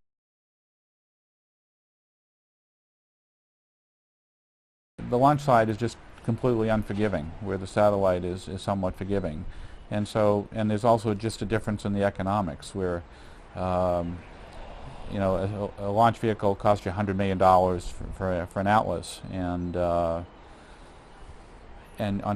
The launch side is just completely unforgiving, where the satellite is somewhat forgiving. And there's also just a difference in the economics, where you know, a launch vehicle costs you $100 million for an Atlas, and on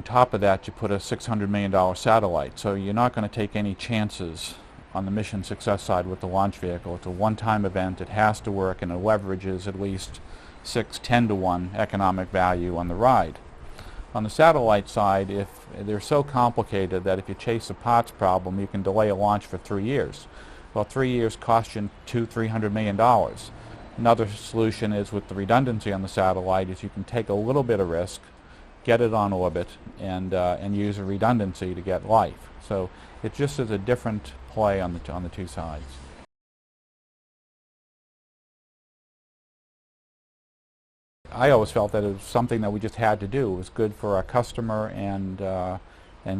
top of that you put a $600 million satellite. So you're not going to take any chances on the mission success side with the launch vehicle. It's a one-time event. It has to work, and it leverages at least 10 to 1 economic value on the ride. On the satellite side, if they're so complicated that if you chase a parts problem, you can delay a launch for 3 years. Well, 3 years costs you $200–300 million. Another solution is with the redundancy on the satellite is you can take a little bit of risk, get it on orbit, and use a redundancy to get life. So it just is a different play on the two sides. I always felt that it was something that we just had to do. It was good for our customer and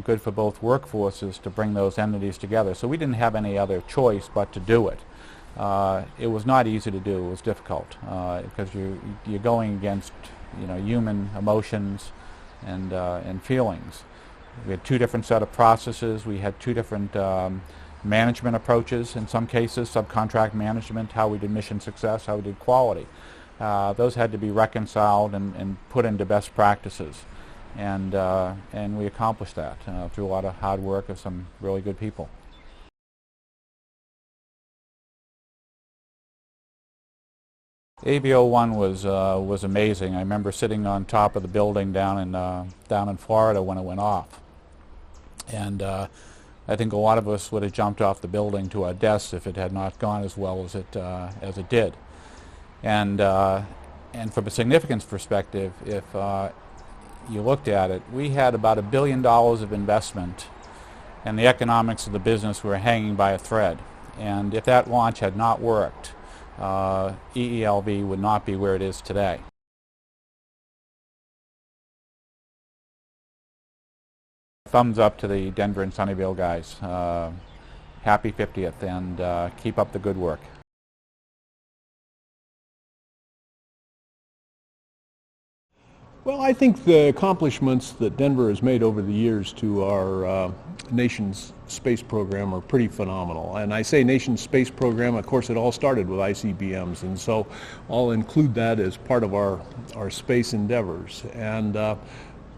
good for both workforces to bring those entities together. So we didn't have any other choice but to do it. It was not easy to do. It was difficult because you're going against, you know, human emotions and feelings. We had two different set of processes. We had two different management approaches. In some cases, subcontract management, how we did mission success, how we did quality. Those had to be reconciled and put into best practices, and we accomplished that through a lot of hard work of some really good people. AV-01 was amazing. I remember sitting on top of the building down in Florida when it went off, and I think a lot of us would have jumped off the building to our desks if it had not gone as well as it did. And from a significance perspective, if you looked at it, we had about $1 billion of investment, and the economics of the business were hanging by a thread. And if that launch had not worked, EELV would not be where it is today. Thumbs up to the Denver and Sunnyvale guys. Happy 50th, and keep up the good work. Well, I think the accomplishments that Denver has made over the years to our nation's space program are pretty phenomenal. And I say nation's space program, of course it all started with ICBMs, and so I'll include that as part of our space endeavors. And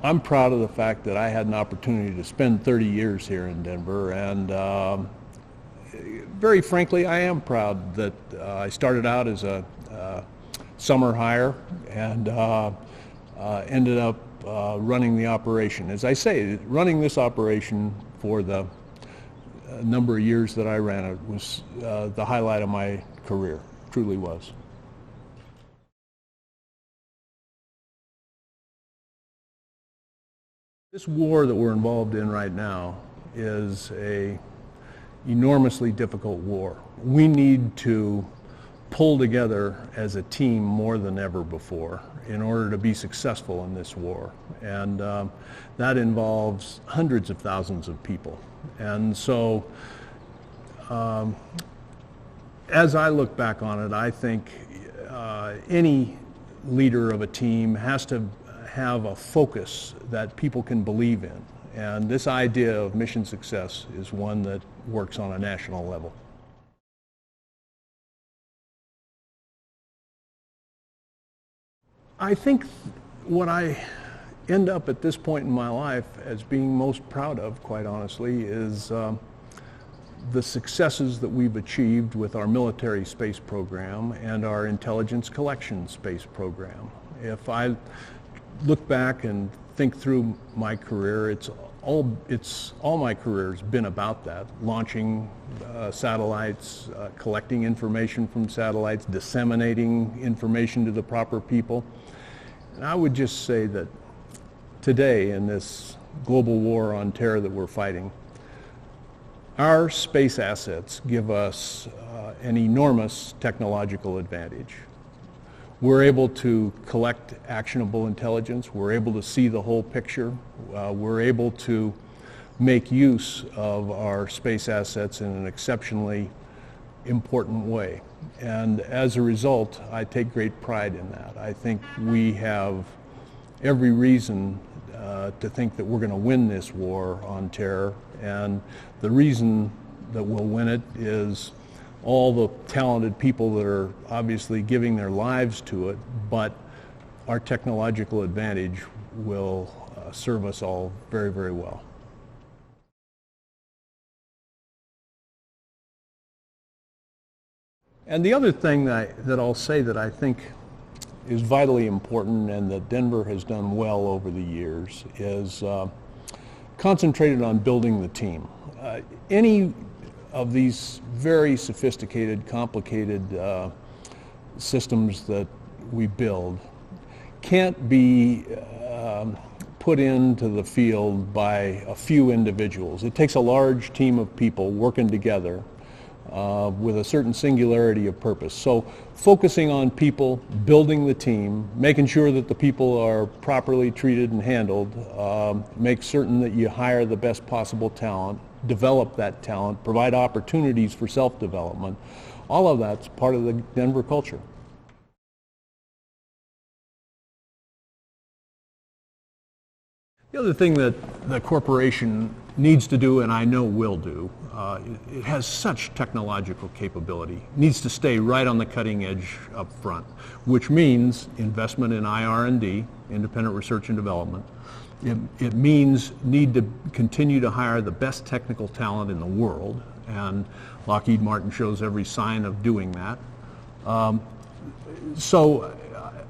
I'm proud of the fact that I had an opportunity to spend 30 years here in Denver, and very frankly, I am proud that I started out as a summer hire and ended up running the operation. As I say, running this operation for the number of years that I ran it was the highlight of my career, truly was. This war that we're involved in right now is an enormously difficult war. We need to pull together as a team more than ever before in order to be successful in this war. And that involves hundreds of thousands of people. And so as I look back on it, I think any leader of a team has to have a focus that people can believe in. And this idea of mission success is one that works on a national level. I think what I end up at this point in my life as being most proud of, quite honestly, is the successes that we've achieved with our military space program and our intelligence collection space program. If I look back and think through my career, all my career has been about that: launching satellites, collecting information from satellites, disseminating information to the proper people. And I would just say that today, in this global war on terror that we're fighting, our space assets give us an enormous technological advantage. We're able to collect actionable intelligence. We're able to see the whole picture. We're able to make use of our space assets in an exceptionally important way. And as a result, I take great pride in that. I think we have every reason to think that we're going to win this war on terror. And the reason that we'll win it is all the talented people that are obviously giving their lives to it, but our technological advantage will serve us all very, very well. And the other thing that I'll say that I think is vitally important and that Denver has done well over the years is concentrated on building the team. Any of these very sophisticated, complicated systems that we build can't be put into the field by a few individuals. It takes a large team of people working together with a certain singularity of purpose. So focusing on people, building the team, making sure that the people are properly treated and handled, make certain that you hire the best possible talent, develop that talent, provide opportunities for self-development. All of that's part of the Denver culture. The other thing that the corporation needs to do, and I know will do, it has such technological capability, needs to stay right on the cutting edge up front, which means investment in IR&D, independent research and development. It means need to continue to hire the best technical talent in the world, and Lockheed Martin shows every sign of doing that. So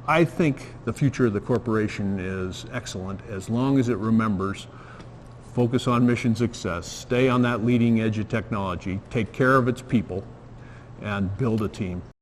I think the future of the corporation is excellent as long as it remembers focus on mission success, stay on that leading edge of technology, take care of its people, and build a team.